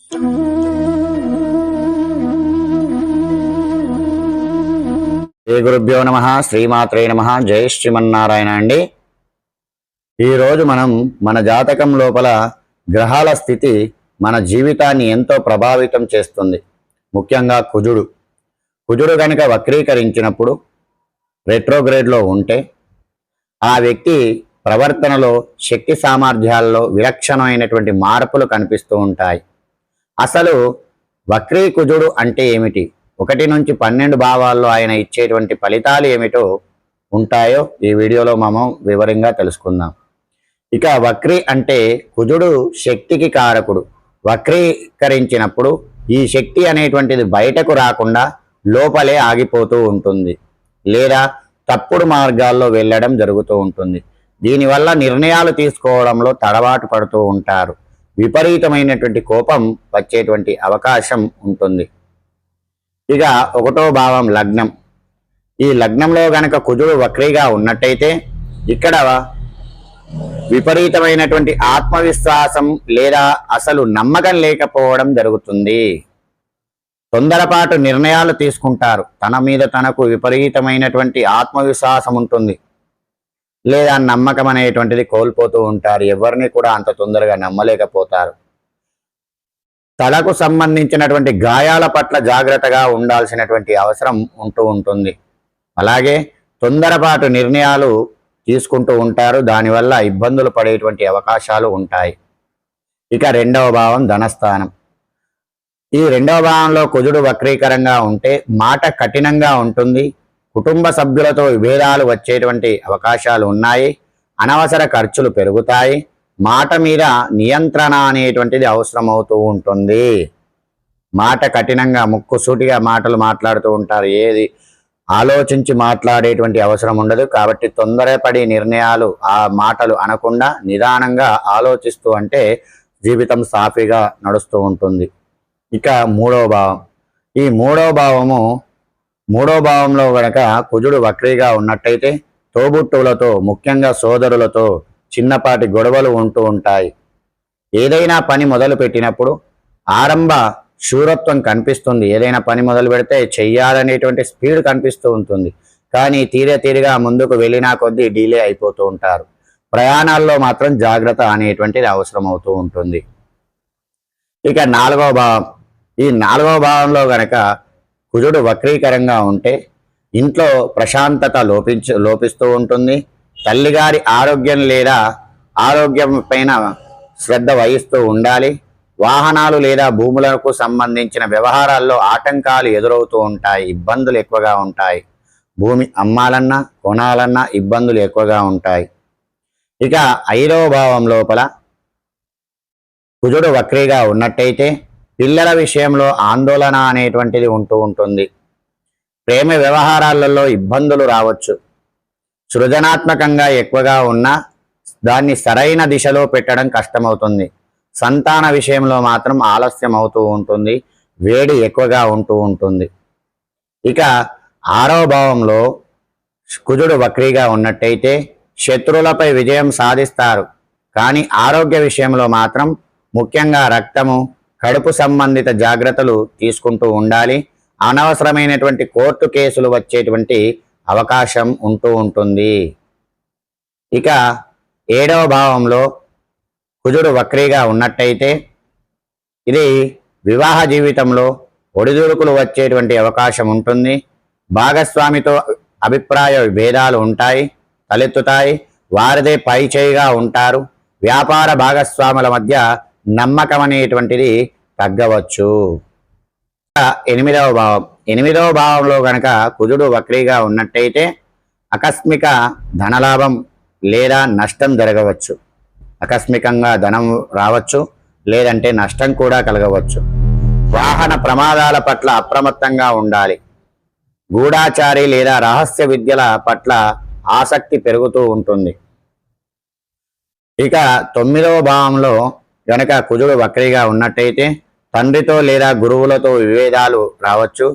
శ్రీ గురుభ్యో నమః, శ్రీమాత్రే నమః. జై శ్రీమన్నారాయణ అండి. ఈరోజు మనం మన జాతకం లోపల గ్రహాల స్థితి మన జీవితాన్ని ఎంతో ప్రభావితం చేస్తుంది. ముఖ్యంగా కుజుడు కనుక వక్రీకరించినప్పుడు రెట్రోగ్రేడ్లో ఉంటే ఆ వ్యక్తి ప్రవర్తనలో, శక్తి సామర్థ్యాల్లో విలక్షణమైనటువంటి మార్పులు కనిపిస్తూ ఉంటాయి. అసలు వక్రీ కుజుడు అంటే ఏమిటి, 1 నుంచి 12 భావాల్లో ఆయన ఇచ్చేటువంటి ఫలితాలు ఏమిటో ఉంటాయో ఈ వీడియోలో మనం వివరంగా తెలుసుకుందాం. ఇక వక్రీ అంటే కుజుడు శక్తికి కారకుడు. వక్రీకరించినప్పుడు ఈ శక్తి అనేటువంటిది బయటకు రాకుండా లోపలే ఆగిపోతూ ఉంటుంది, లేదా తప్పుడు మార్గాల్లో వెళ్ళడం జరుగుతూ ఉంటుంది. దీనివల్ల నిర్ణయాలు తీసుకోవడంలో తడబాటు పడుతూ ఉంటారు. విపరీతమైనటువంటి కోపం వచ్చేటువంటి అవకాశం ఉంటుంది. ఇక 1వ భావం లగ్నం. ఈ లగ్నంలో గనక కుజుడు వక్రీగా ఉన్నట్టయితే ఇక్కడ విపరీతమైనటువంటి ఆత్మవిశ్వాసం లేదా అసలు నమ్మకం లేకపోవడం జరుగుతుంది. తొందరపాటు నిర్ణయాలు తీసుకుంటారు. తన మీద తనకు విపరీతమైనటువంటి ఆత్మవిశ్వాసం ఉంటుంది, లేదా నమ్మకం అనేటువంటిది కోల్పోతూ ఉంటారు. ఎవరిని కూడా అంత తొందరగా నమ్మలేకపోతారు. తలకు సంబంధించినటువంటి గాయాల పట్ల జాగ్రత్తగా ఉండాల్సినటువంటి అవసరం ఉంటూ ఉంటుంది. అలాగే తొందరపాటు నిర్ణయాలు తీసుకుంటూ ఉంటారు. దానివల్ల ఇబ్బందులు పడేటువంటి అవకాశాలు ఉంటాయి. ఇక 2వ భావం ధనస్థానం. ఈ 2వ భావంలో కుజుడు వక్రీకరంగా ఉంటే మాట కఠినంగా ఉంటుంది. కుటుంబ సభ్యులతో విభేదాలు వచ్చేటువంటి అవకాశాలు ఉన్నాయి. అనవసర ఖర్చులు పెరుగుతాయి. మాట మీద నియంత్రణ అనేటువంటిది అవసరమవుతూ ఉంటుంది. మాట కఠినంగా, ముక్కుసూటిగా మాటలు మాట్లాడుతూ ఉంటారు. ఏది ఆలోచించి మాట్లాడేటువంటి అవసరం ఉండదు. కాబట్టి తొందరపడి నిర్ణయాలు, ఆ మాటలు అనకుండా నిదానంగా ఆలోచిస్తూ అంటే జీవితం సాఫీగా నడుస్తూ ఉంటుంది. ఇక 3వ భావం. ఈ 3వ భావంలో గనక కుజుడు వక్రీగా ఉన్నట్టయితే తోబుట్టువులతో, ముఖ్యంగా సోదరులతో చిన్నపాటి గొడవలు ఉంటూ ఉంటాయి. ఏదైనా పని మొదలు పెట్టినప్పుడు ఆరంభ శూరత్వం కనిపిస్తుంది. ఏదైనా పని మొదలు పెడితే చెయ్యాలనేటువంటి స్పీడ్ కనిపిస్తూ ఉంటుంది. కానీ తీరిగా ముందుకు వెళ్ళినా కొద్దీ డిలే అయిపోతూ ఉంటారు. ప్రయాణాల్లో మాత్రం జాగ్రత్త అనేటువంటిది అవసరం అవుతూ ఉంటుంది. ఇక 4వ భావం. ఈ 4వ భావంలో గనక కుజుడు వక్రీకరంగా ఉంటే ఇంట్లో ప్రశాంతత లోపిస్తూ ఉంటుంది. తల్లిగారి ఆరోగ్యం లేదా ఆరోగ్యం పైన శ్రద్ధ వహిస్తూ ఉండాలి. వాహనాలు లేదా భూములకు సంబంధించిన వ్యవహారాల్లో ఆటంకాలు ఎదురవుతూ ఉంటాయి. ఇబ్బందులు ఎక్కువగా ఉంటాయి. భూమి అమ్మాలన్నా కొనాలన్నా ఇబ్బందులు ఎక్కువగా ఉంటాయి. ఇక 5వ భావం లోపల కుజుడు వక్రీగా ఉన్నట్టయితే పిల్లల విషయంలో ఆందోళన అనేటువంటిది ఉంటూ ఉంటుంది. ప్రేమ వ్యవహారాలలో ఇబ్బందులు రావచ్చు. సృజనాత్మకంగా ఎక్కువగా ఉన్నా దాన్ని సరైన దిశలో పెట్టడం కష్టమవుతుంది. సంతాన విషయంలో మాత్రం ఆలస్యం అవుతూ ఉంటుంది. వేడి ఎక్కువగా ఉంటూ ఉంటుంది. ఇక 6వ భావంలో కుజుడు వక్రీగా ఉన్నట్టయితే శత్రువులపై విజయం సాధిస్తారు. కానీ ఆరోగ్య విషయంలో మాత్రం ముఖ్యంగా రక్తము, కడుపు సంబంధిత జాగ్రత్తలు తీసుకుంటూ ఉండాలి. అనవసరమైనటువంటి కోర్టు కేసులు వచ్చేటువంటి అవకాశం ఉంటూ ఉంటుంది. ఇక 7వ భావంలో కుజుడు వక్రీగా ఉన్నట్టయితే ఇది వివాహ జీవితంలో ఒడిదుడుకులు వచ్చేటువంటి అవకాశం ఉంటుంది. భాగస్వామితో అభిప్రాయ భేదాలు తలెత్తుతాయి. వారిదే పై చేయిగా ఉంటారు. వ్యాపార భాగస్వాముల మధ్య నమ్మకం అనేటువంటిది తగ్గవచ్చు. 8వ భావం. 8వ భావంలో గనక కుజుడు వక్రీగా ఉన్నట్టయితే ఆకస్మిక ధనలాభం లేదా నష్టం జరగవచ్చు. ఆకస్మికంగా ధనం రావచ్చు, లేదంటే నష్టం కూడా కలగవచ్చు. వాహన ప్రమాదాల పట్ల అప్రమత్తంగా ఉండాలి. గూఢాచారి లేదా రహస్య విద్యల పట్ల ఆసక్తి పెరుగుతూ ఉంటుంది. ఇక 9వ భావంలో గనక కుజుడు వక్రీగా ఉన్నట్టయితే తండ్రితో లేదా గురువులతో విభేదాలు రావచ్చు.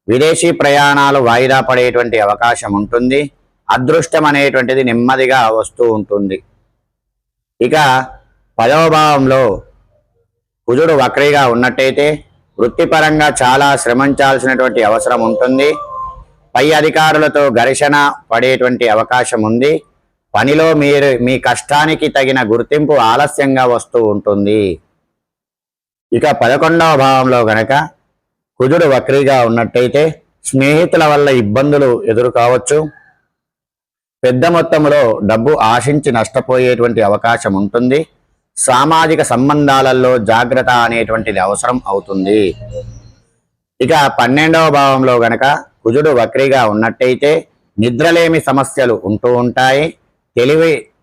విదేశీ ప్రయాణాలు వాయిదా పడేటువంటి అవకాశం ఉంటుంది. అదృష్టం అనేటువంటిది నెమ్మదిగా వస్తూ ఉంటుంది. ఇక 10వ భావంలో కుజుడు వక్రీగా ఉన్నట్టయితే వృత్తిపరంగా చాలా శ్రమించాల్సినటువంటి అవసరం ఉంటుంది. పై అధికారులతో ఘర్షణ పడేటువంటి అవకాశం ఉంది. పనిలో మీ కష్టానికి తగిన గుర్తింపు ఆలస్యంగా వస్తూ ఉంటుంది. ఇక 11వ భావంలో గనక కుజుడు వక్రీగా ఉన్నట్టయితే స్నేహితుల వల్ల ఇబ్బందులు ఎదురు కావచ్చు. పెద్ద మొత్తంలో డబ్బు ఆశించి నష్టపోయేటువంటి అవకాశం ఉంటుంది. సామాజిక సంబంధాలలో జాగ్రత్త అనేటువంటిది అవసరం అవుతుంది. ఇక 12వ భావంలో గనక కుజుడు వక్రీగా ఉన్నట్టయితే నిద్రలేమి సమస్యలు ఉంటూ ఉంటాయి.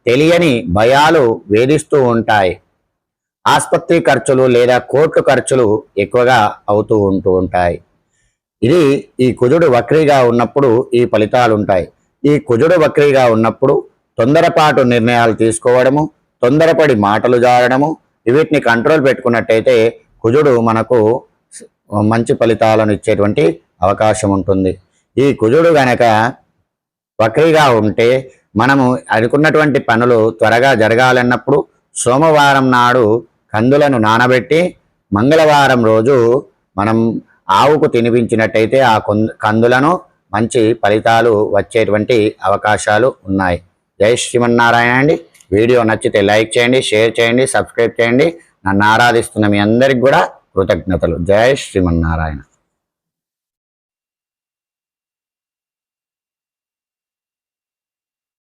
తెలియని భయాలు వేధిస్తూ ఉంటాయి. ఆసుపత్రి ఖర్చులు లేదా కోర్టు ఖర్చులు ఎక్కువగా అవుతూ ఉంటాయి. ఇది ఈ కుజుడు వక్రీగా ఉన్నప్పుడు ఈ ఫలితాలు ఉంటాయి. ఈ కుజుడు వక్రీగా ఉన్నప్పుడు తొందరపాటు నిర్ణయాలు తీసుకోవడము, తొందరపడి మాటలు జారడము, వీటిని కంట్రోల్ పెట్టుకున్నట్టయితే కుజుడు మనకు మంచి ఫలితాలను ఇచ్చేటువంటి అవకాశం ఉంటుంది. ఈ కుజుడు గనక వక్రీగా ఉంటే మనము అనుకున్నటువంటి పనులు త్వరగా జరగాలన్నప్పుడు సోమవారం నాడు కందులను నానబెట్టి మంగళవారం రోజు మనం ఆవుకు తినిపించినట్టయితే ఆ కందులను మంచి ఫలితాలు వచ్చేటువంటి అవకాశాలు ఉన్నాయి. జై శ్రీమన్నారాయణ అండి. వీడియో నచ్చితే లైక్ చేయండి, షేర్ చేయండి, సబ్స్క్రైబ్ చేయండి. నన్ను ఆరాధిస్తున్న మీ అందరికి కూడా కృతజ్ఞతలు. జై శ్రీమన్నారాయణ.